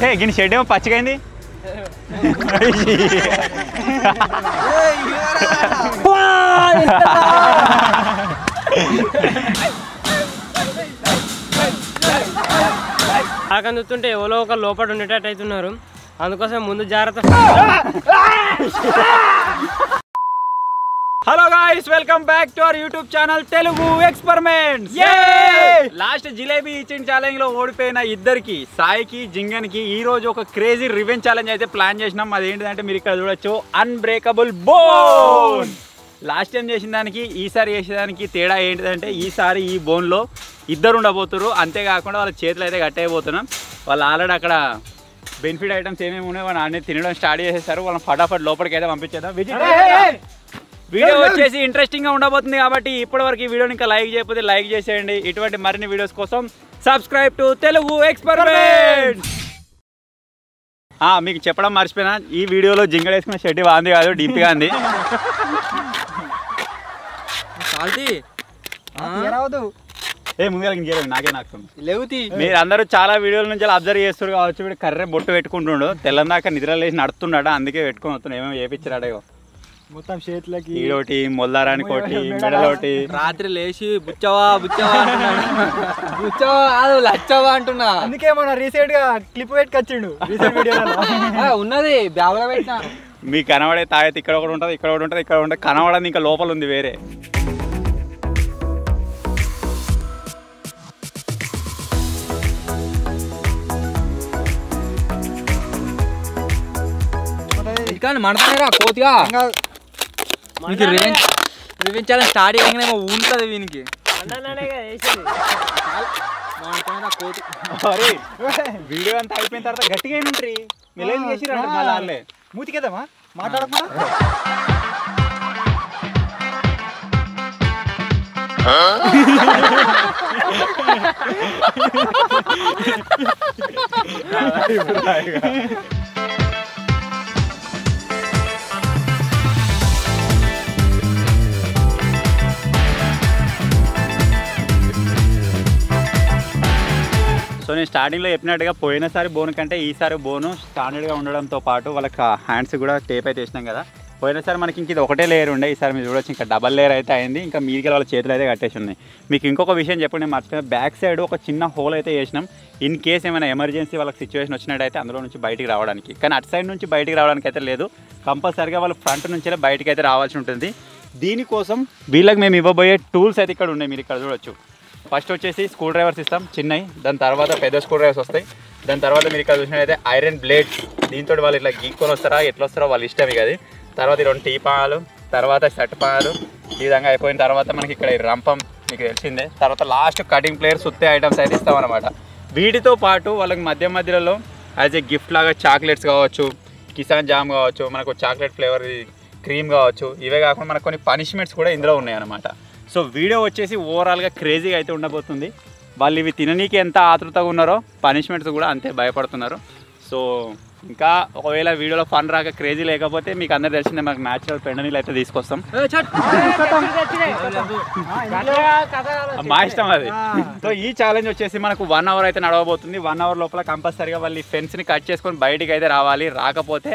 ఏ గిని shed ఏమో పచ్చగైంది. ఆకని చూస్తుంటే ఎవరో ఒక లోపల ఉండేటట్టు అవుతున్నారు. అందుకోసం ముందు జాగ్రత్త. Hello guys, welcome back to our YouTube channel Telugu experiments. Last jalebi ఇచ్చిన ఛాలెంజ్ లో ఓడిపోయిన ఇద్దరికి, సాయికి జింగన్కి, ఈ రోజు ఒక క్రేజీ రివెంజ్ ఛాలెంజ్ అయితే ప్లాన్ చేసినాం. అదేంటిదంటే మీరు ఇక్కడ చూడొచ్చు, అన్బ్రేకబుల్ బోన్. లాస్ట్ టైం చేసిన దానికి ఈసారి చేసేదానికి తేడా ఏంటిదంటే, ఈసారి ఈ బోన్లో ఇద్దరు ఉండబోతున్నారు. అంతేకాకుండా వాళ్ళ చేతులు అయితే కట్టయిపోతున్నాం. వాళ్ళు ఆల్రెడీ అక్కడ బెనిఫిట్ ఐటమ్స్ ఏమేమి ఉన్నాయో వాళ్ళు అన్నీ తినడం స్టార్ట్ చేసేస్తారు. వాళ్ళని ఫటాఫట్ లోపలికి అయితే పంపించేద్దాం. వీడియో వచ్చేసి ఇంట్రెస్టింగ్ గా ఉండబోతుంది కాబట్టి ఇప్పటివరకు ఈ వీడియోని ఇంకా లైక్ చేయకపోతే లైక్ చేసేయండి. ఇటువంటి మరిన్ని వీడియోస్ కోసం సబ్స్క్రైబ్ టు తెలుగు ఎక్స్పెరిమెంట్స్. మీకు చెప్పడం మర్చిపోయినా, ఈ వీడియోలో జింగల్ వేసుకున్న షెడ్డి వాంది కాదు, డీపీగా అంది. ముందుగా ఇంకేం నాకే నాకుతుంది. మీరు అందరూ చాలా వీడియోల నుంచి అబ్జర్వ్ చేస్తారు కావచ్చు. వీడు కర్రె బొట్టు పెట్టుకుంటుండు, తెల్లందాక నిద్ర లేచి నడుతున్నాడు, అందుకే పెట్టుకుని వస్తున్నాడు. ఏమేమి చేపించాడు మొత్తం చేతులకి ఈరోటి మొల్లారాని కోటి మెడలోటి. రాత్రి లేచి బుచ్చవా బుచ్చవా అంటున్నాడు. బుచ్చవా కాదు లచ్చవా అంటున్నా. అందుకే మన రీసెంట్ గా క్లిప్ పెట్టుకొచ్చిండు రీసెంట్ వీడియోలో ఉన్నది బ్యాగులో పెట్టిన. మీకు కనబడే తాయెత్తు ఇక్కడ ఒకటి ఉంటుంది, ఇక్కడ ఒకటి ఉంటుంది, ఇక్కడ ఉంటుంది. కనబడని ఇంకా లోపల ఉంది వేరే. మనతోనేరా కోతిగా రివెంజ్ ఛాలెంజ్ స్టార్ట్ చేయగానే ఉంటుంది వీనికి. వీడియో అంతా అయిపోయిన తర్వాత గట్టిగా ఉంటారు, మెల్లగా చేసిరంట మళ్ళీ మూతికేద్దామా మాట్లాడకుండా. సో నేను స్టార్టింగ్లో చెప్పినట్టుగా పోయినసారి బోన్ కంటే ఈసారి బోను స్టాండర్డ్గా ఉండడంతో పాటు వాళ్ళకి హ్యాండ్స్ కూడా టేప్ అయితే వేసినాం కదా. పోయినసారి మనకి ఇంక ఇది ఒకటే లేయర్ ఉండే, ఈసారి మీరు చూడొచ్చు ఇంకా డబల్ లేయర్ అయితే అయింది. ఇంకా మీదికి వాళ్ళ చేతులు అయితే కట్టేసి ఉన్నాయి. మీకు ఇంకొక విషయం చెప్పండి, నేను మర్చిపోయిన, బ్యాక్ సైడ్ ఒక చిన్న హోల్ అయితే వేసినాం. ఇన్ కేస్ ఏమైనా ఎమర్జెన్సీ వాళ్ళకి సిచ్యువేషన్ వచ్చినట్టయితే అందులో నుంచి బయటికి రావడానికి. కానీ అటు సైడ్ నుంచి బయటికి రావడానికి అయితే లేదు, కంపల్సరీగా వాళ్ళు ఫ్రంట్ నుంచే బయటికి అయితే రావాల్సి ఉంటుంది. దీనికోసం వీళ్ళకి మేము ఇవ్వబోయే టూల్స్ అయితే ఇక్కడ ఉన్నాయి, మీరు ఇక్కడ చూడొచ్చు. ఫస్ట్ వచ్చేసి స్క్రూ డ్రైవర్స్ ఇస్తాం చిన్నవి, దాని తర్వాత పెద్ద స్క్రూ డ్రైవర్స్ వస్తాయి. దాని తర్వాత మీరు ఇక్కడ చూసినట్టయితే ఐరన్ బ్లేడ్స్, దీంతో వాళ్ళు ఇట్లా గీక్కొని వస్తారా ఎట్లా వస్తారో వాళ్ళు ఇష్టం ఇక అది. తర్వాత ఈ 2 టీ పాలు, తర్వాత షర్ట్ పాలు. ఈ విధంగా అయిపోయిన తర్వాత మనకి ఇక్కడ రంపం మీకు తెలిసిందే. తర్వాత లాస్ట్ కటింగ్ ప్లేయర్ సుత్తే ఐటమ్స్ అయితే ఇస్తామన్నమాట. వీటితో పాటు వాళ్ళకి మధ్యలో యాజ్ ఏ గిఫ్ట్ లాగా చాక్లెట్స్ కావచ్చు, కిసాన్ జామ్ కావచ్చు, మనకు చాక్లెట్ ఫ్లేవర్ క్రీమ్ కావచ్చు. ఇవే కాకుండా మనకు కొన్ని పనిష్మెంట్స్ కూడా ఇందులో ఉన్నాయన్నమాట. సో వీడియో వచ్చేసి ఓవరాల్గా క్రేజీగా అయితే ఉండబోతుంది. వాళ్ళు ఇవి తిననీకి ఎంత ఆతృతగా ఉన్నారో పనిష్మెంట్స్ కూడా అంతే భయపడుతున్నారు. సో ఇంకా ఒకవేళ వీడియోలో ఫన్ రాక క్రేజీ లేకపోతే మీకు అందరు తెలిసిందే, మనకు న్యాచురల్ పెండ నీళ్ళు అయితే తీసుకొస్తాం. మా ఇష్టం అది. సో ఈ ఛాలెంజ్ వచ్చేసి మనకు 1 అవర్ అయితే నడవబోతుంది. 1 అవర్ లోపల కంపల్సరీగా వాళ్ళు ఈ ఫెన్స్ని కట్ చేసుకొని బయటికి అయితే రావాలి. రాకపోతే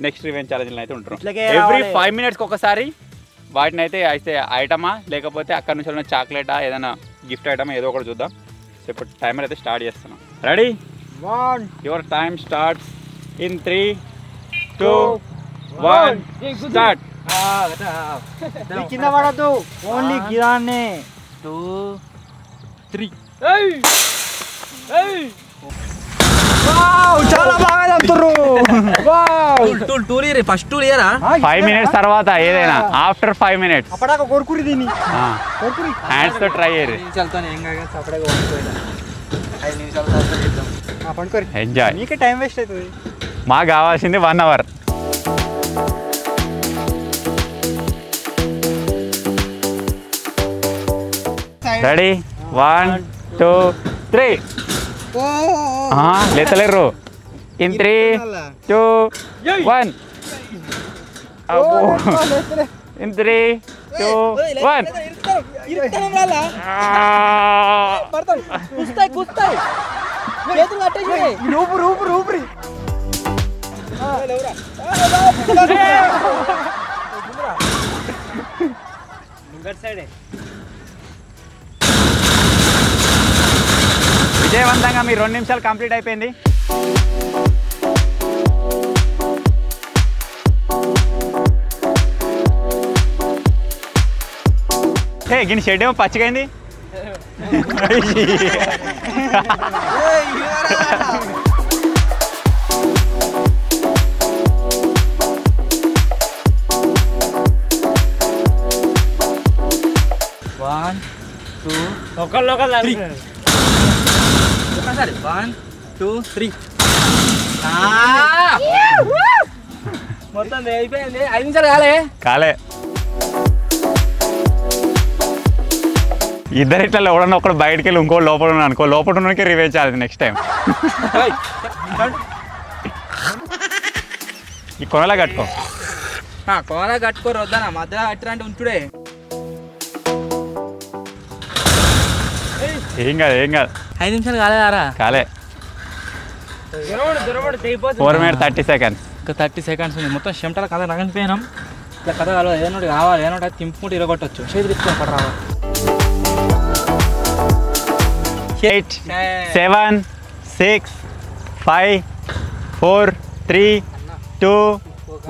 నెక్స్ట్ రివెంజ్ ఛాలెంజ్లో అయితే ఉంటారు. ఎవ్రీ 5 minutes ఒకసారి వాటిని అయితే ఐటమా లేకపోతే అక్కడ నుంచి ఉన్న చాక్లెటా ఏదైనా గిఫ్ట్ ఐటమ్ ఏదో ఒకటి చూద్దాం. సో ఇప్పుడు టైమర్ అయితే స్టార్ట్ చేస్తున్నాం. Ready? Your time starts in 3, 2, 1 start. కింద పడద్దు, ఓన్లీ గిరాన్నే. 2, 3. చాలా బాగా చదువుతుర్రు. ఫస్ట్ టూల్ ఇయరా 5 minutes తర్వాత ఏదైనా ఆఫ్టర్ 5 minutes అప్పటిదాకా కొరుకురి దీన్ని హ్యాండ్స్ తో ట్రై చేయరు. ఎంజాయ్. నీకే టైం వేస్ట్ అవుతుంది. మాకు కావాల్సింది 1 hour. రెడీ? 1, 2, 3. లేతలేరు. ఇన్ 3, 2, 1. ఇన్ 3, 2, 1. చేతులు కట్టేసి రూపు రూపు రూపు ముంగటి సైడే విజయవంతంగా మీ 2 నిమిషాలు కంప్లీట్ అయిపోయింది. గిని షెడ్ ఏమో పచ్చిగైంది. One, two, ఒకళ్ళు 1, 2, 3. మొత్తం అయిపోయింది. 5 నిమిషాలు కాలే ఇద్దరు ఇట్లా ఎవడన్నా ఒకడు బయటకి వెళ్ళి ఇంకో లోపల ఉన్నాను అనుకో, లోపల ఉన్నకి రివేజ్ చేయాలి నెక్స్ట్ టైం. ఈ కొనలా కట్టుకో. కోలా కట్టుకోరు వద్దానా మధ్యలో కట్టిరంటే ఉంచుడే. ఏం కాదు 5 నిమిషాలు కాలేదారా? కాలే. 4 minutes 30 seconds. ఇంకా 30 seconds ఉంది. మొత్తం చెమటల కథ నగనిపోయినాం. ఇట్లా కథ కలవదు. ఏదోటి కావాలి, ఏదోటి తింపుకుంటే ఇరగొట్టచ్చు. చేతి తిప్పుకొని అక్కడ రావాలి. 8, 7, 6, 5, 4, 3, 2,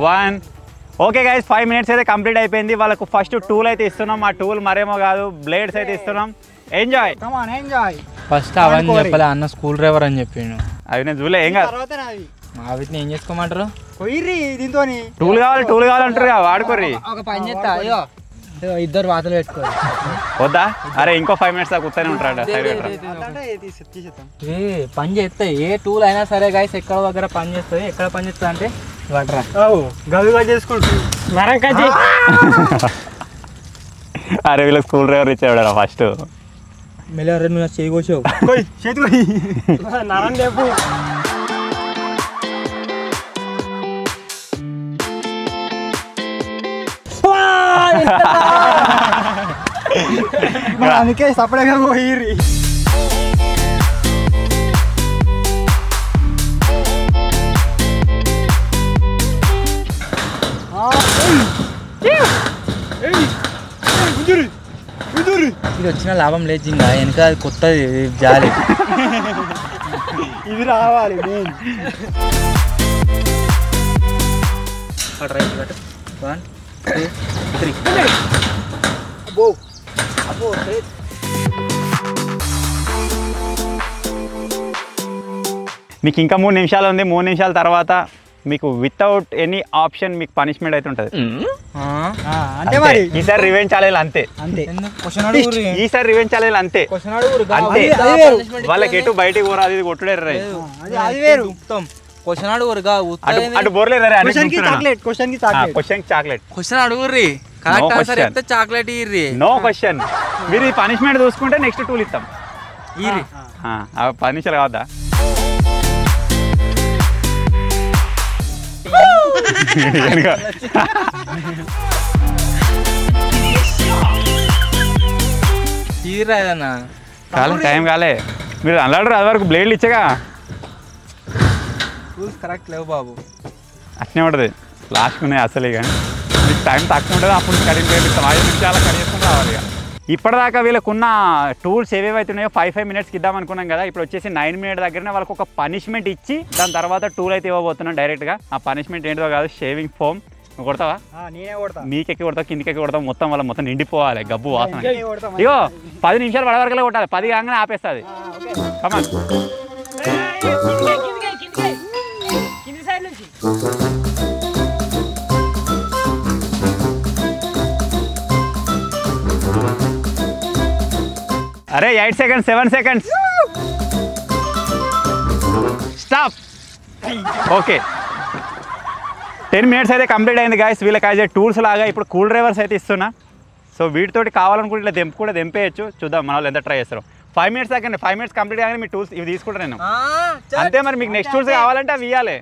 1. ఓకే గైస్, 5 minutes అయితే కంప్లీట్ అయిపోయింది. వాళ్ళకు ఫస్ట్ టూల్ అయితే ఇస్తున్నాం. ఆ టూల్ మరేమో కాదు, బ్లేడ్స్ అయితే ఇస్తున్నాం. ఎంజాయ్. ఫస్ట్ అవన్నీ చెప్పలే అన్న, స్కూల్ డ్రైవర్ అని చెప్పిండు. అవి నేను చూలే. ఏం కాదు. వీటిని ఏం చేసుకోమంటారు? టూల్ కావాలంటారు కదా, వాడుకోర్రి. ఒక పని చేస్తా, అయ్యో ఇద్దరు వాతలు పెట్టుకోరు. వద్దా? అరే ఇంకో 5 minutes దాకా కూర్చొని ఉంటాడు. పని చేస్తే ఏ టూల్ అయినా సరే గైస్ ఎక్కడ దగ్గర పని చేస్తుంది. ఎక్కడ పని చేస్తుంది అంటే అరే వీళ్ళకి స్కూల్ డ్రైవర్ ఇచ్చాడు ఫస్ట్. మెల్లగా నువ్వు చేయకోసావు. అందుకే సపరేట్గా పోయిర్రి. ఇది వచ్చిన లాభం లేదు ఇంకా, వెనక కొత్తది జాలి. ఇది రావాలి. రైట్ 1, 2, 3. మీకు ఇంకా 3 నిమిషాలు ఉంది. 3 నిమిషాల తర్వాత మీకు వితౌట్ ఎనీ ఆప్షన్ మీకు పనిష్మెంట్ అయితే ఉంటుంది. అంటే మరి ఈసారి రివెంజ్ ఛాలెంజ్ అంతే. ఈసారి రివెంజ్ ఛాలెంజ్ అంతే. అంతే. వాళ్ళకి ఎటు బయటికి పోరా, అది కొట్టుడే రే. క్వశ్చన్ అడుగురుగా అటు బోర్లేరు. Question chocolate. క్వశ్చన్ అడుగుర్రి, కరెక్ట్ ఆన్సర్ చెప్తే చాక్లెట్ ఇర్రి. No question. మీరు ఈ పనిష్మెంట్ చూసుకుంటే నెక్స్ట్ టూల్ ఇస్తాం. ఇర్రి 10 నిమిషాలు కావద్దా? ఇర్రా ఏదన్నా కాలం టైం కాలే. మీరు అల్లాడరు అది వరకు బ్లేడ్లు ఇచ్చగా. రూల్స్ కరెక్ట్ లేవు బాబు. అట్నే ఉంటుంది. లాస్ట్ ఉన్నాయి అసలు. ఇక మీకు టైం తక్కువ ఉంటుంది, అప్పుడు కటింగ్ చేపిస్తాం. 5 నిమిషాలు కట్ చేసుకుని రావాలి. ఇక ఇప్పటిదాకా వీళ్ళకున్న టూల్స్ ఏవేవైతే ఉన్నాయో 5 minutes ఇద్దాం అనుకున్నాం కదా. ఇప్పుడు వచ్చేసి 9 minutes దగ్గరనే వాళ్ళకి ఒక పనిష్మెంట్ ఇచ్చి దాని తర్వాత టూల్ అయితే ఇవ్వబోతున్నాం డైరెక్ట్గా. ఆ పనిష్మెంట్ ఏంటో కాదు, షేవింగ్ ఫోమ్. నువ్వు కొడతావా? నేనే కొడతా. మీకెక్కి కొడతావు, కిందికి కొడతావు, మొత్తం వాళ్ళ మొత్తం నిండిపోవాలి గబ్బు వాసన. ఇగో 10 నిమిషాలు పడే వరకులే కొట్టాలి. 10 కాగానే ఆపేస్తుంది. కమాన్. అరే 8 seconds 7 seconds. Stop. Okay 10 minutes అయితే కంప్లీట్ అయింది గాయస్. వీళ్ళకి అయితే టూల్స్ లాగా ఇప్పుడు కూల్ డ్రైవర్స్ అయితే ఇస్తున్నా. సో వీటితోటి కావాలనుకుంటే ఇట్లా కూడా దెంపేయచ్చు. చూద్దాం మన వాళ్ళు ఎంత ట్రై చేస్తారు. 5 minutes దాకా 5 minutes కంప్లీట్ కాగానే మీ టూల్స్ ఇవి తీసుకుంటాను నేను. అంతే మరి. మీకు నెక్స్ట్ టూల్స్ కావాలంటే అవి ఇవ్వాలి.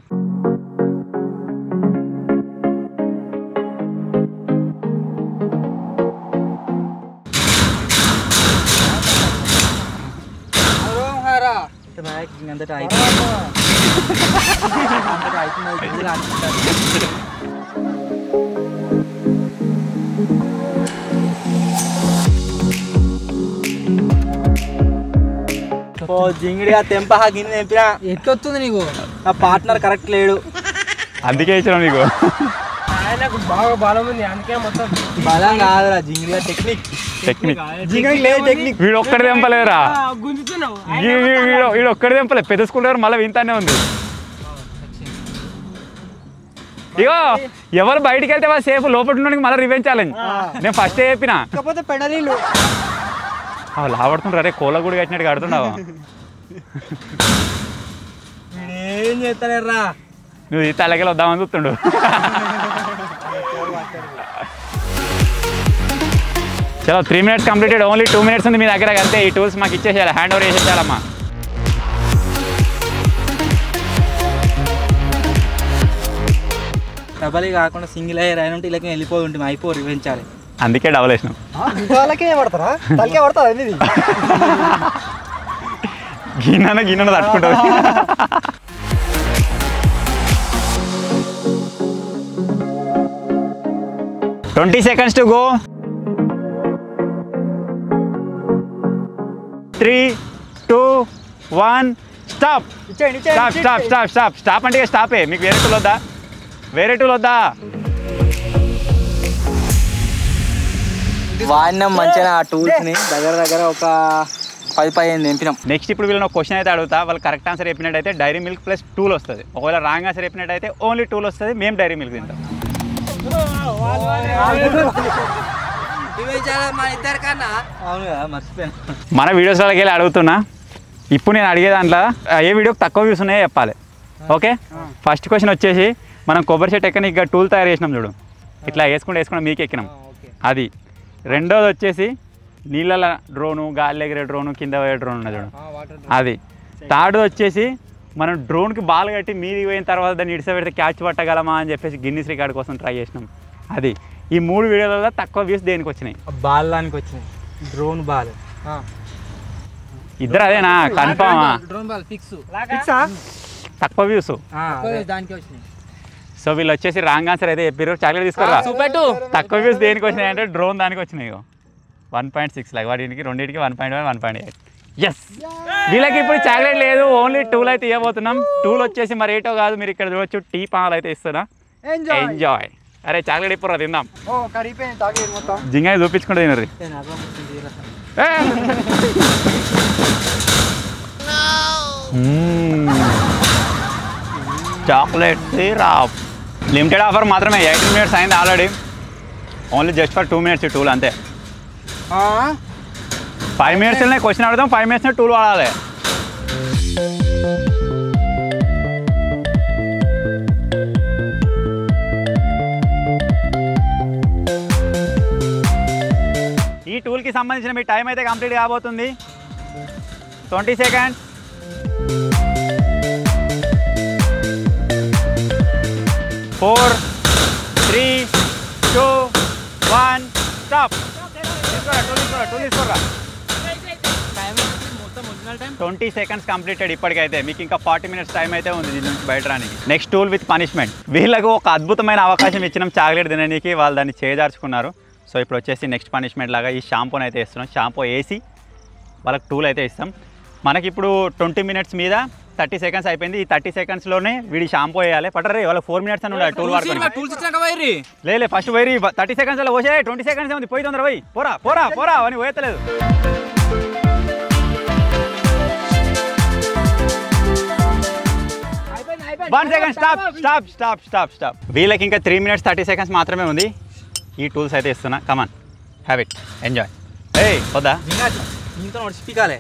ఓ జింగిడిగా తెంప గిన్నె తెంపినా ఎట్లొస్తుంది నీకు నా పార్ట్నర్ కరెక్ట్ లేడు అందుకే ఇచ్చిన నీకు ఆయనకు బాగా బలం ఉంది అందుకే మొత్తం బలం కాదురా జింగిడిగా టెక్నిక్ జింగకి లేదు టెక్నిక్. వీడు ఒక్కడి తెంపలేరా గుంజుతున్నావు వీడు ఒక్కడి తెంపలే పెద్ద స్కూల్ గారు మళ్ళీ వింతానే ఉంది ఇగో ఎవరు బయటికి వెళ్తే వాళ్ళు సేఫ్ లోపల ఉండడానికి మళ్ళీ రివెంజ్ ఛాలెంజ్ నేను ఫస్ట్ చెప్పిన కాకపోతే పెడలీలు వాళ్ళు ఆడుతుంటారు అరే కోళ్ళ కూడా కట్టినట్టు కడుతున్నావా ఏం చేస్తారా నువ్వు ఈ తలకి వద్దామని చూస్తుండు చలో 3 minutes కంప్లీటెడ్ ఓన్లీ 2 minutes ఉంది మీ దగ్గర అంతే ఈ టూల్స్ మాకు ఇచ్చేసేయాలి హ్యాండ్ ఓవర్ చేసేయాలమ్మా డబల్ కాకుండా సింగిల్ అయ్యే రాయనంటే ఇలా వెళ్ళిపోయి ఉంటుంది అయిపో రివెంచాలి అందుకే డబల్ వేసినాం వాళ్ళకే పడతారా తలకే పడతారా అనేది గిన్నె తట్టుకుంటుంది 20 seconds to go 3 2 1 stop stop అంటే స్టాపే మీకు వేరే టూల్ వద్దా వాడినాం మంచిగా ఆ టూల్స్ ని దగ్గర ఒక 10-15 నింపినాం నెక్స్ట్ ఇప్పుడు వీళ్ళని ఒక క్వశ్చన్ అయితే అడుగుతా వాళ్ళు కరెక్ట్ ఆన్సర్ చెప్పినట్టయితే డైరీ మిల్క్ ప్లస్ టూల్ వస్తుంది ఒకవేళ రాంగ్ ఆన్సర్ చెప్పినట్టయితే ఓన్లీ టూల్ వస్తుంది మేము డైరీ మిల్క్ తింటాం అవును కదా మర్చిపోయాను మన వీడియోస్లోకి వెళ్ళి అడుగుతున్నా ఇప్పుడు నేను అడిగే దాంట్లో ఏ వీడియోకి తక్కువ వ్యూస్ ఉన్నాయో చెప్పాలి ఓకే ఫస్ట్ క్వశ్చన్ వచ్చేసి మనం కొబ్బరి చెట్టు ఎక్కని ఇక టూల్ తయారు చేసినాం చూడు ఇట్లా వేసుకుంటే మీకు ఎక్కినాం అది రెండోది వచ్చేసి నీళ్ళ డ్రోను గాలి ఎగిరే డ్రోను కింద పోయే డ్రోన్ ఉన్నది చూడు అది థర్డ్ వచ్చేసి మనం డ్రోన్కి బాల్ కట్టి మీది పోయిన తర్వాత దాన్ని ఇడిసపెడితే క్యాచ్ పట్టగలమా అని చెప్పేసి గిన్నిస్ రికార్డ్ కోసం ట్రై చేసినాం అది ఈ 3 వీడియోలలో తక్కువ వ్యూస్ దేనికి వచ్చినాయి బాల్ దానికి వచ్చినాయి డ్రోన్ బాల్ ఇద్దరు అదేనా కన్ఫామా డ్రోన్ బాల్ ఫిక్స్ తక్కువ వ్యూస్ దానికి వచ్చినాయి సో వీళ్ళు వచ్చేసి రాంగ్ ఆన్సర్ అయితే చెప్పారు చాక్లెట్ తీసుకోరా తక్కువ వ్యూస్ దేనికి వచ్చినాయి అంటే డ్రోన్ దానికి వచ్చినాయి 1.6 లాగా వాటికి రెండింటికి 1.1 1.8 ఎస్ వీళ్ళకి ఇప్పుడు చాక్లెట్ లేదు ఓన్లీ టూల్ అయితే ఇవ్వబోతున్నాం టూల్ వచ్చేసి మరి ఏటో కాదు మీరు ఇక్కడ చూడొచ్చు టీ పాలు అయితే ఇస్తున్నా ఎంజాయ్ అరే చాక్లెట్ ఇప్పుడు తిందాం జింగా చూపించుకుంటే తినరు చాక్లెట్ సిరప్ లిమిటెడ్ ఆఫర్ మాత్రమే 18 minutes అయింది already only just for 2 minutes tool అంతే 5 minutes క్వశ్చన్ అడుగుతాం 5 minutes టూల్ వాడాలి ఈ టూల్కి సంబంధించిన మీ టైం అయితే కంప్లీట్ కాబోతుంది 20 seconds 4 3 2 1 స్టాప్ 20 seconds కంప్లీటెడ్ ఇప్పటికైతే మీకు ఇంకా 40 minutes టైం అయితే ఉంది దీని నుంచి బయట రానికి నెక్స్ట్ టూల్ విత్ పనిష్మెంట్ వీళ్ళకు ఒక అద్భుతమైన అవకాశం ఇచ్చినాం చాక్లెట్ తినడానికి వాళ్ళు దాన్ని చేజార్చుకున్నారు సో ఇప్పుడు వచ్చేసి నెక్స్ట్ పనిష్మెంట్ లాగా ఈ షాంపూని అయితే ఇస్తున్నాం షాంపూ వేసి వాళ్ళకి టూల్ అయితే ఇస్తాం మనకి ఇప్పుడు 20 minutes మీద 30 seconds అయిపోయింది ఈ 30 secondsలోనే వీడి షాంపూ వేయాలి పట్టరే వాళ్ళ 4 minutes అని ఉండాలి టూల్ వాడుకొని లే ఫస్ట్ వైరి 30 seconds అలా పోసే 20 seconds ఉంది పోయి తొందర పోయి పోరా అని పోయలేదు స్టాప్ వీళ్ళకి ఇంకా 3 minutes 30 seconds మాత్రమే ఉంది ఈ టూల్స్ అయితే ఇస్తున్నా కమాన్ హ్యావ్ ఇట్ ఎంజాయ్ ఏయ్ వద్దా స్పీకాలే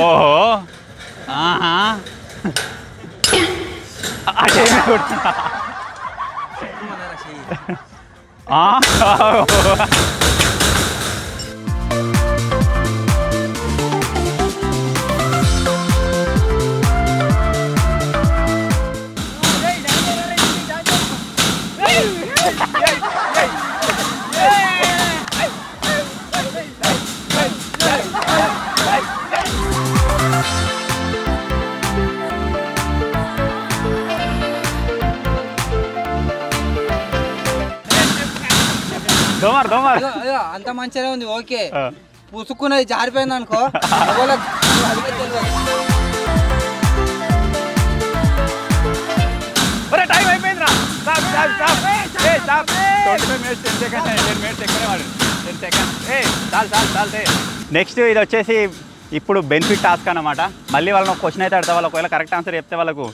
ఓహో ఆహా దోమారు అంత మంచిగా ఉంది ఓకే పుసుకున్నది జారిపోయింది అనుకో టైం అయిపోయిందిరా 25 minutes 10 seconds 10 minutes ఎక్కువనే వాడు 10 seconds చాలు నెక్స్ట్ ఇది వచ్చేసి ఇప్పుడు బెనిఫిట్ టాస్క్ అన్నమాట. మళ్ళీ వాళ్ళని ఒక క్వశ్చన్ అయితే అడతా, వాళ్ళు ఒకవేళ కరెక్ట్ ఆన్సర్ చెప్తే వాళ్ళకు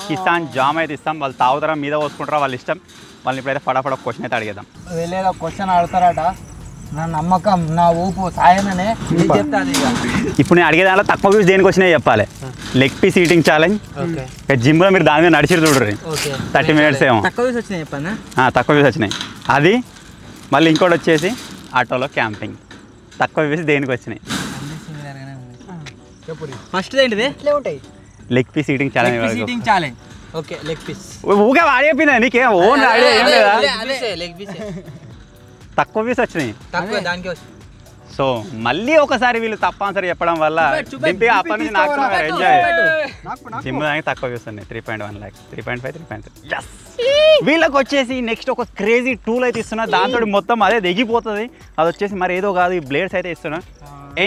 కిసాన్ జామ్ అయితే ఇస్తాం. వాళ్ళు తాగుతారా మీద పోసుకుంటారా వాళ్ళ ఇష్టం. వాళ్ళని ఇప్పుడైతే ఫటాఫట క్వశ్చన్ అయితే అడిగేద్దాం. వెళ్ళేది ఒక క్వశ్చన్ అడుగుతారట, నా నమ్మకం నా ఊపు సాయమనే చెప్తాను. ఇప్పుడు నేను అడిగే దాంట్లో తక్కువ వ్యూస్ దేనికి వచ్చినాయి చెప్పాలి. లెగ్ పీస్ ఈటింగ్ ఛాలెంజ్, జిమ్లో మీరు దాని మీద నడిచిరు చూడరు 30 minutes ఏమో తక్కువ వ్యూస్ వచ్చినాయి చెప్పాను. తక్కువ వ్యూస్ వచ్చినాయి అది. మళ్ళీ ఇంకోటి వచ్చేసి ఆటోలో క్యాంపింగ్. తక్కువ వ్యూస్ దేనికి వచ్చినాయి? ఫస్ట్ ఏంటిది? ఉంటాయి leg piece eating challenge. Okay leg piece ఊగా వాడి చెప్పిందా నీకేం ఓన్ ఐడియా ఏం లేదా? లెగ్ పీస్ తక్కువ వ్యూస్ వచ్చినాయి. తక్కువ దానికి వచ్చి సో మళ్ళీ ఒకసారి వీళ్ళు తప్ప ఆన్సర్ చెప్పడం వల్ల దింపి అప్పటి నుంచి నాకు ఎంజాయ్ జిమ్ దానికి తక్కువ వ్యూస్ ఉన్నాయి. 3.1 lakhs 3.5 3.3 వీళ్ళకి వచ్చేసి నెక్స్ట్ ఒక క్రేజీ టూల్ అయితే ఇస్తున్నా. దాంతో మొత్తం అదే దిగిపోతుంది. అది వచ్చేసి మరి ఏదో కాదు, ఈ బ్లేడ్స్ అయితే ఇస్తున్నా.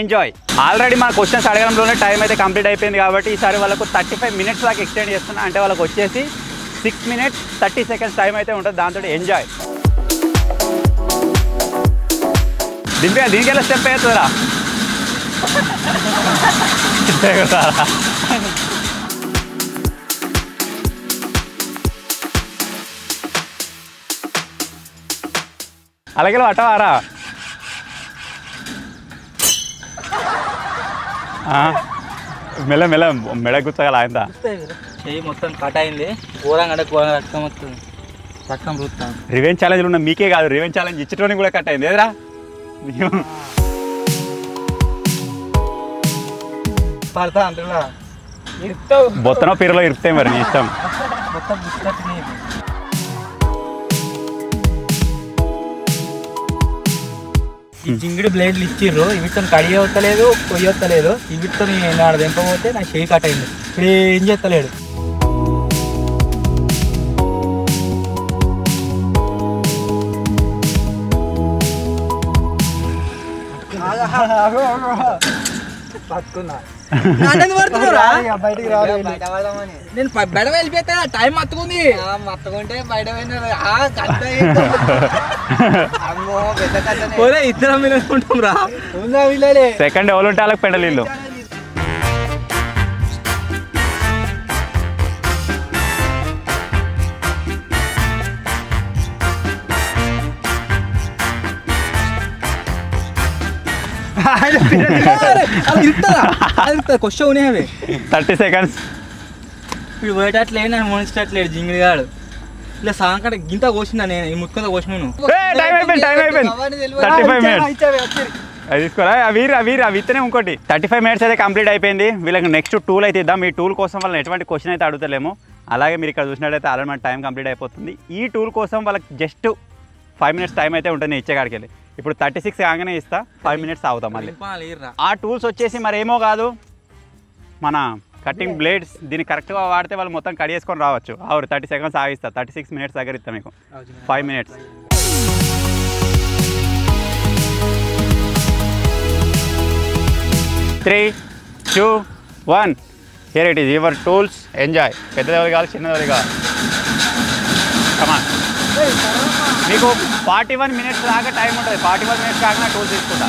ఎంజాయ్. ఆల్రెడీ మన క్వశ్చన్స్ అడగడంలోనే టైం అయితే కంప్లీట్ అయిపోయింది కాబట్టి ఈసారి వాళ్ళకు 35 minutes దాకా ఎక్స్టెండ్ చేస్తున్నా. అంటే వాళ్ళకి వచ్చేసి 6 minutes 30 seconds టైం అయితే ఉంటుంది. దాంతో ఎంజాయ్. దీనికెళ్ళి స్టెప్ అవుతుందిరా. అలాగే అటవారా మెల్ల మెల్ల మెడ గుచ్చగల ఆయన చెయ్యి మొత్తం కట్ అయింది. ఘోరంగా అంటే ఘోరంగా రక్తం వస్తుంది. రక్తం పూస్తాను. రివెంజ్ ఛాలెంజ్లు ఉన్న మీకే కాదు, రివెంజ్ ఛాలెంజ్ ఇచ్చటోని కూడా కట్ అయింది ఎదురా. పడతా అంటున్నా బొత్తనో పీరలో ఇరుస్తాయి మరి నీ ఇష్టం. మొత్తం ఈ జింగిడి బ్లేడ్లు ఇచ్చిర్రు, వీటితో కడిగి వస్తలేదు, పొయ్యి వస్తలేదు. వీటితో నేను దింపబోతే నా చేయి కట్ అయింది. ఇప్పుడు ఏం చేస్తలేడు. నేను బయట వెళ్ళిపోతా, టైం మత్తుకుంది. మత్తుకుంటే బయట ఇద్దరం వినుకుంటాం రా. సెకండ్ ఎవరు ఉంటే వాళ్ళకి పెడలీళ్ళు. Question 30 seconds. ఇప్పుడు పోయేటట్లేదు, నన్ను మోనించట్లేడు జింగిడి గాడు. ఇలా సాంకట గింత కోసిన నేను ఈ ముట్టుకుంత కోసినాను. టైం అయిపోయింది 35 minutes. అది తీసుకోరా అవి ఇస్తేనే ఇంకోటి 35 minutes అయితే కంప్లీట్ అయిపోయింది. వీళ్ళకి నెక్స్ట్ టూల్ అయితే ఇద్దాం. ఈ టూల్ కోసం వాళ్ళని ఎటువంటి క్వశ్చన్ అయితే అడుగుతలేము. అలాగే మీరు ఇక్కడ చూసినట్టయితే ఆల్రెడీ మన టైం కంప్లీట్ అయిపోతుంది. ఈ టూల్ కోసం వాళ్ళకి జస్ట్ 5 minutes టైం అయితే ఉంటుంది నేను ఇచ్చేకాడికి వెళ్ళి. ఇప్పుడు 36 కాగానే ఇస్తా, 5 minutes ఆగుతాం మళ్ళీ. ఆ టూల్స్ వచ్చేసి మరి ఏమో కాదు, మన కటింగ్ బ్లేడ్స్. దీన్ని కరెక్ట్గా వాడితే వాళ్ళు మొత్తం కట్ చేసుకొని రావచ్చు. 30 seconds ఆగిస్తా. 36 minutes దగ్గర ఇస్తా మీకు. 5 minutes. Three, 2, 1. Here it is. Your tools. Enjoy. పెద్దది కావాలి, చిన్నది కావాలి. Come on. మీకు 41 minutes దాకా టైం ఉంటుంది. 41 minutes కాకుండా టూల్స్ తీసుకుంటా.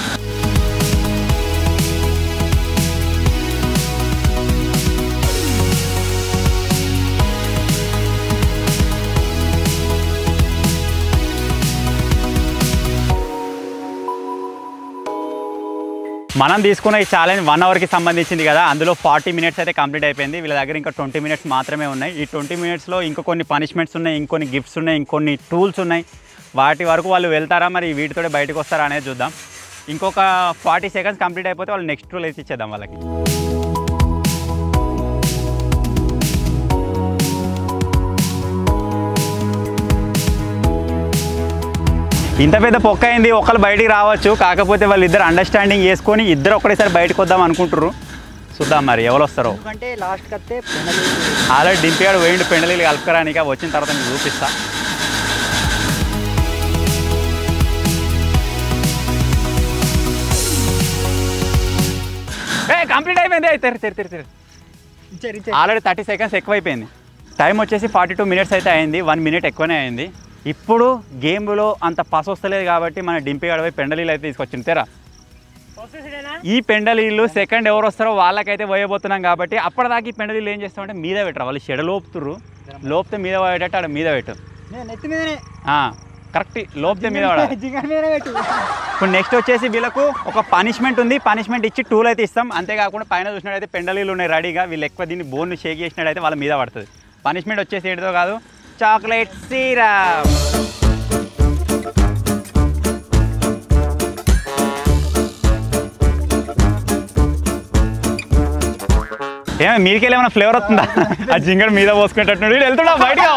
మనం తీసుకున్న ఈ ఛాలెంజ్ 1 hourకి సంబంధించింది కదా. అందులో 40 minutes అయితే కంప్లీట్ అయిపోయింది. వీళ్ళ దగ్గర ఇంకా 20 minutes మాత్రమే ఉన్నాయి. ఈ 20 minutesలో ఇంకా కొన్ని పనిష్మెంట్స్ ఉన్నాయి, ఇంకొన్ని గిఫ్ట్స్ ఉన్నాయి, ఇంకొన్ని టూల్స్ ఉన్నాయి. వాటి వరకు వాళ్ళు వెళ్తారా, మరి వీటితోనే బయటకు వస్తారా అనేది చూద్దాం. ఇంకొక 40 seconds కంప్లీట్ అయిపోతే వాళ్ళు నెక్స్ట్ టూల్ వేసి ఇచ్చేద్దాం వాళ్ళకి. ఇంత పెద్ద పొక్క అయింది, ఒకళ్ళు బయటికి రావచ్చు. కాకపోతే వాళ్ళు ఇద్దరు అండర్స్టాండింగ్ చేసుకొని ఇద్దరు ఒకటేసారి బయటకు వద్దాం అనుకుంటారు. చూద్దాం మరి ఎవరు వస్తారో. ఆల్రెడీ డింపిగాడు వేయండి పెండలీలు కలుపుకరానిక. వచ్చిన తర్వాత నేను చూపిస్తా. కంప్లీట్ అయిపోయింది. తెరు ఆల్రెడీ 30 సెకండ్స్ ఎక్కువైపోయింది. టైం వచ్చేసి 42 మినిట్స్ అయితే అయింది. 1 మినిట్ ఎక్కువనే అయింది. ఇప్పుడు గేమ్లో అంత పసు వస్తలేదు కాబట్టి మన డింపి గడపై పెండలీలు అయితే తీసుకొచ్చింది. తెరా ఈ పెండలీలు సెకండ్ ఎవరు వస్తారో వాళ్ళకైతే పోయబోతున్నాం కాబట్టి అప్పటిదాకా ఈ పెండలీలు ఏం చేస్తామంటే మీద పెట్టరు. వాళ్ళు చెడ లోపుతుర్రు. లోపితే మీద పోయేటట్టు ఆడ మీద పెట్టు. కరెక్ట్ లోపితే మీద పడాలి. ఇప్పుడు నెక్స్ట్ వచ్చేసి వీళ్ళకు ఒక పనిష్మెంట్ ఉంది. పనిష్మెంట్ ఇచ్చి టూల్ అయితే ఇస్తాం. అంతేకాకుండా పైన చూసినట్టయితే పెండలీలు ఉన్నాయి రెడీగా. వీళ్ళు ఎక్కువ దీన్ని బోన్ షేక్ చేసినట్టయితే వాళ్ళ మీద పడుతుంది. పనిష్మెంట్ వచ్చేసి ఏంటిదో కాదు, చాక్లెట్ సిరప్. ఏమో మీరికెళ్ళి ఏమైనా ఫ్లేవర్ వస్తుందా? ఆ జింగర్ మీద పోసుకునేటట్టు వెళ్తున్నా బయటగా.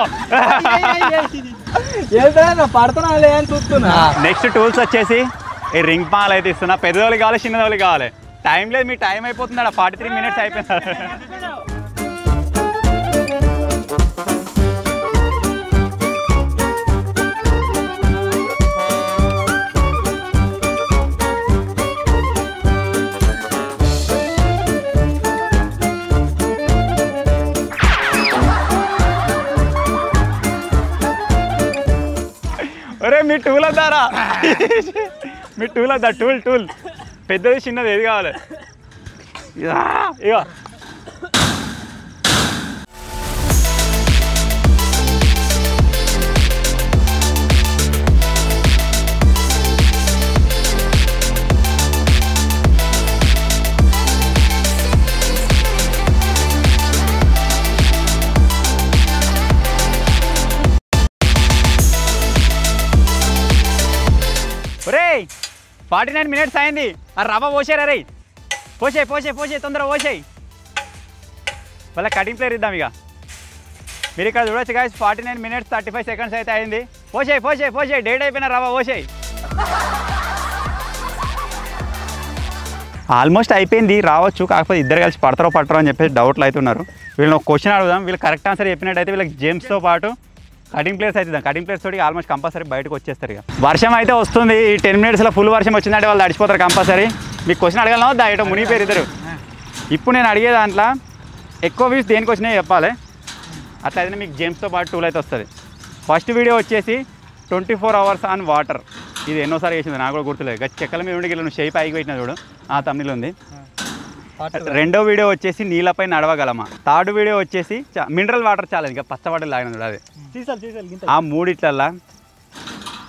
పడుతున్నా అని చూస్తున్నా. నెక్స్ట్ టూల్స్ వచ్చేసి ఈ రింగ్ పాలు అయితే ఇస్తున్నా. పెద్దవాళ్ళకి కావాలి, చిన్నవాళ్ళకి కావాలి. టైం లేదు, మీ టైం అయిపోతుంది. 43 మినిట్స్ అయిపోయింది. ఒరే మీ టూల్ వద్దారా? మీ టూల్ వద్దా? టూల్ పెద్దది చిన్నది ఏది కావాలి? ఇక ఒరే 49 మినిట్స్ అయింది. ఆ రవ్వ పోసారా రే? పోసే తొందరగా పోసాయి. వాళ్ళ కటింగ్ ప్లేయర్ ఇద్దాం. ఇక మీరు ఇక్కడ చూడొచ్చు గాయస్, 49 మినిట్స్ 35 సెకండ్స్ అయితే అయింది. పోసే డేట్ అయిపోయిన రవ్వ పోసాయి. ఆల్మోస్ట్ అయిపోయింది, రావచ్చు. కాకపోతే ఇద్దరు కలిసి పడతారో అని చెప్పేసి డౌట్లు అయితే ఉన్నారు. వీళ్ళని ఒక క్వశ్చన్ అడుగుదాం. వీళ్ళు కరెక్ట్ ఆన్సర్ చెప్పినట్టయితే వీళ్ళకి జేమ్స్తో పాటు కటింగ్ ప్లేయర్స్ అయితే కటింగ్ ప్లేయర్స్ తోటి ఆల్మోస్ట్ కంపల్సరీ బయటకు వచ్చేస్తారు. ఇక వర్షం అయితే వస్తుంది. ఈ 10 మినిట్స్లో ఫుల్ వర్షం వచ్చిందంటే వాళ్ళు తడిచిపోతారు కంపల్సరీ. మీకు క్వశ్చన్ అడగలను వద్దా? ఇటు మునిగిపోయారు ఇద్దరు. ఇప్పుడు నేను అడిగే దాంట్లో ఎక్కువ వ్యూస్ దేనికి వచ్చినాయో చెప్పాలి. అట్లా అయితే మీకు జేమ్స్తో పాటు టూల్ అయితే వస్తుంది. ఫస్ట్ వీడియో వచ్చేసి 24 అవర్స్ ఆన్ వాటర్. ఇది ఎన్నోసారి వేసింది నాకు కూడా గుర్తులేదు. చెక్కల మీద ఉండి నువ్వు షేప్ ఆగి పెట్టినా చూడు, ఆ తమిళ ఉంది. రెండో వీడియో వచ్చేసి నీళ్ళపై నడవగలమా. థర్డ్ వీడియో వచ్చేసి మినరల్ వాటర్ ఛాలెంజ్, ఇంకా పచ్చ వాటర్ లాగిన చూడ. అది ఆ మూడిట్లల్లా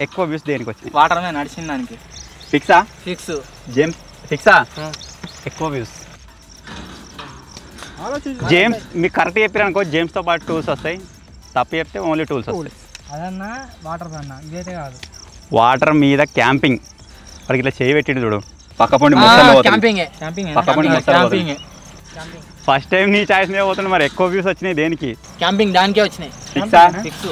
ఎక్కువ వ్యూస్ దేనికి వచ్చినాయి? వాటర్ మీద నడిచిన దానికి. ఫిక్స్ జేమ్స్ ఫిక్సా? ఎక్కువ వ్యూస్ జేమ్స్. మీకు కరెక్ట్ చెప్పారు అనుకో, జేమ్స్తో పాటు టూల్స్ వస్తాయి. తప్పు చెప్తే ఓన్లీ టూల్స్ వస్తాయి. అదన్నా వాటర్ అన్న ఇదైతే కాదు. వాటర్ మీద క్యాంపింగ్. వాడికి ఇట్లా చేయి పెట్టిండు చూడు, పక్కపండి ఫస్ట్ టైం నీ చాయిస్ మీద పోతుంది. మరి ఎక్కువ వ్యూస్ వచ్చినాయి దేనికి? క్యాంపింగ్ దానికే వచ్చినాయి. ఫిక్స్.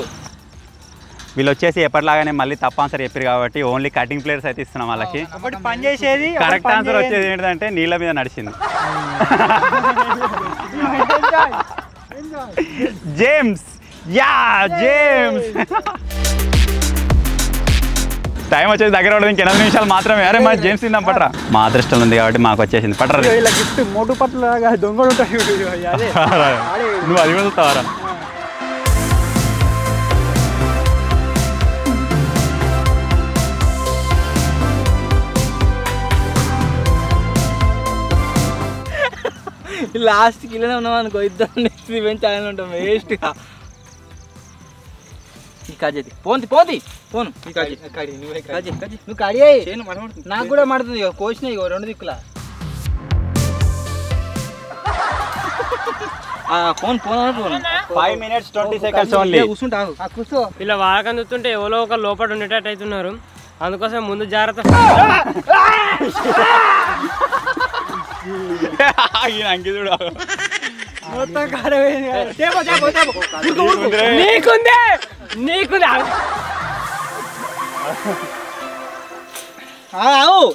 వీళ్ళు వచ్చేసి ఎప్పటిలాగానే మళ్ళీ తప్ప ఆన్సర్ చెప్పారు కాబట్టి ఓన్లీ కటింగ్ ప్లేయర్స్ అయితే ఇస్తున్నాం వాళ్ళకి. పని చేసేది కరెక్ట్ ఆన్సర్ వచ్చేది ఏంటంటే నీళ్ళ మీద నడిచింది. జేమ్స్. జేమ్స్. టైం వచ్చేసి దగ్గర పడదు, ఇంక 8 నిమిషాలు మాత్రమే. అరే మా జేమ్స్ తిందాం పట్రా. మా అదృష్టం ఉంది కాబట్టి మాకు వచ్చేసింది. పట్రా గిఫ్ట్ మోటు పట్ల దొంగలు ఉంటాయి. నువ్వు అది వెళ్తావారా? లాస్ట్కి ఇలానే ఉన్నాం అనుకో, ఇద్దరు నెక్స్ట్ ఈవెంట్ ఛానల్ ఉంటాం వేస్ట్గా. పోను నువ్వు కడి అయ్యి నాకు కూడా మడుతుంది. కోసిన ఇగో 2 దిక్కులా. ఫోన్ 5 minutes 20 seconds ఓన్లీ. కూర్చుంటావు. ఇలా వాడకం చూస్తుంటే ఎవరో ఒక లోపల ఉండేటట్టు అవుతున్నారు. అందుకోసం ముందు జాగ్రత్త.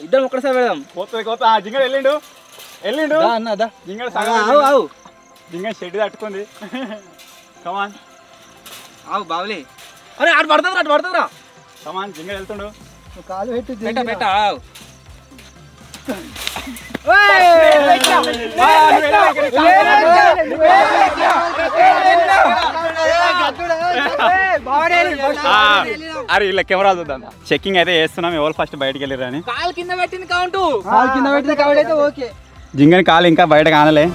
ఇద్దరు ఒక్కసారి వెళ్దాం. జింగడు వెళ్ళిండు అన్నదా జింగడు జింగ షెడ్ తట్టుకుంది. కమాన్ బావులే. అరే అటు పడుతుందిరా. కమాన్ జింగడు వెళ్తుండు. కాలు పెట్టి పెట్ట అరే ఇలా కెమెరా చూద్దాం. చెక్కింగ్ అయితే చేస్తున్నాం, ఎవరు ఫస్ట్ బయటకు వెళ్ళిరు అని. కాలు కింద పెట్టింది కౌంట్, కాలు కింద పెట్టింది కౌంట్ అయితే ఓకే. జింగని కాలు ఇంకా బయట కానలే.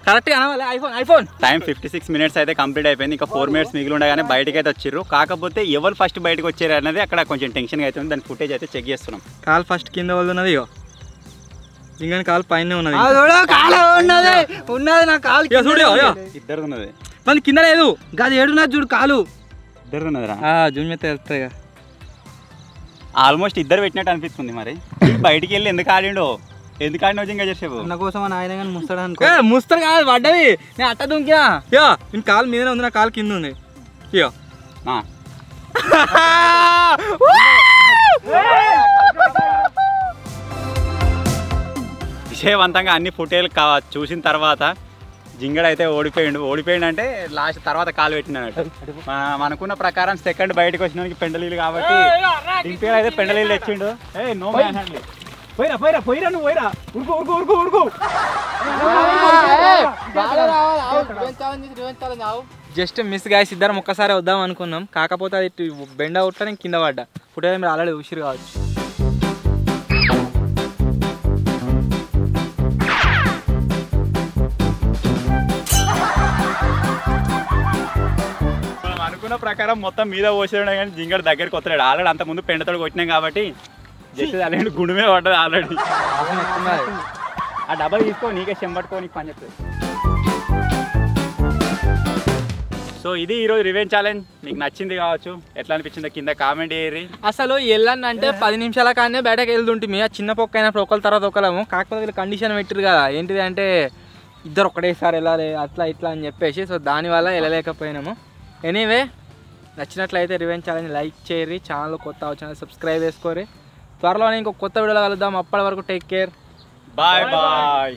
కరెక్ట్ అనవాలి. ఐఫోన్ టైం 56 minutes అయితే కంప్లీట్ అయిపోయింది. ఇంకా 4 minutes మిగిలి ఉండగానే బయటకి అయితే వచ్చిర్రు. కాకపోతే ఎవరు ఫస్ట్ బయటకు వచ్చారు అనేది అక్కడ కొంచెం టెన్షన్గా అవుతుంది. దాని ఫుటేజ్ అయితే చెక్ చేస్తున్నాం. కాలు ఫస్ట్ కింద వాళ్ళు ఉన్నది, ఇగో జింగని కాలు పైన ఉన్నది. ఉన్నది నా కాలు ఇద్దరు ఉన్నది, మన కింద లేదు. గది ఏడున్నది చూడు కాలు. ఇద్దరు ఉన్నదిరా. జూన్ మీద వెళ్తాయి. ఆల్మోస్ట్ ఇద్దరు పెట్టినట్టు అనిపిస్తుంది. మరి బయటికి వెళ్ళి ఎందుకు ఆడిండో, ఎందుకు ఆడినో జింగా చేసేపు నా కోసం ఆయన కానీ ముస్తాడు. ముస్తాడు కాదు, పడ్డది. నేను అట్ట దుంకినా. యో నేను కాలు మీదనే ఉంది, నా కాలు కింద ఉంది. యో విజయవంతంగా అన్ని ఫుటేజ్ చూసిన తర్వాత జింగడు అయితే ఓడిపోయిండు అంటే లాస్ట్ తర్వాత కాలు పెట్టినట్టు. మనకున్న ప్రకారం సెకండ్ బయటకు వచ్చినానికి పెండలీలు కాబట్టి డింపేర్ అయితే పెండలీలు తెచ్చిండు. No man handling. పోయిరా నువ్వు పోయిరా. ఉరుకు జస్ట్ మిస్ గాయస్. ఇద్దరం ఒక్కసారి వద్దాం అనుకున్నాం, కాకపోతే అది బెండ అవుట్లా నేను కింద పడ్డా. ఫుటేజ్ మీరు ఆల్రెడీ ఉసిరు కావచ్చు. అనుకున్న ప్రకారం మొత్తం మీద పోసేయడం కానీ జింగడు దగ్గరికి వస్తాడు. ఆల్రెడీ అంత ముందు పెండతోడు కొట్టినాం కాబట్టి జస్ట్ అలాంటి గుండు మీద పడ్డది ఆల్రెడీ. ఆ డబ్బలు తీసుకో, నీకే చెంబట్టుకో, నీకు పని చెప్తుంది. సో ఇది ఈరోజు రివెంజ్ ఛాలెంజ్. మీకు నచ్చింది కావచ్చు, ఎట్లా అనిపించిందో కింద కామెంట్ చేయరి. అసలు వెళ్ళండి అంటే 10 నిమిషాల కానీ బయటకు వెళ్తుంటే ఆ చిన్న పొక్క అయినప్పుడు ఒకళ్ళ తర్వాత ఒకళ్ళము. కాకపోతే వీళ్ళు కండిషన్ పెట్టారు కదా, ఏంటిది అంటే ఇద్దరు ఒకటేసారి వెళ్ళాలి అట్లా ఇట్లా అని చెప్పేసి. సో దానివల్ల వెళ్ళలేకపోయినాము. ఎనీవే నచ్చినట్లయితే రివెంజ్ ఛాలెంజ్ లైక్ చేయరి, ఛానల్ కొత్త ఛానల్ సబ్స్క్రైబ్ చేసుకోరి. త్వరలోనే ఇంకో కొత్త వీడియోలో కలుద్దాం. అప్పటి వరకు టేక్ కేర్, బాయ్ బాయ్.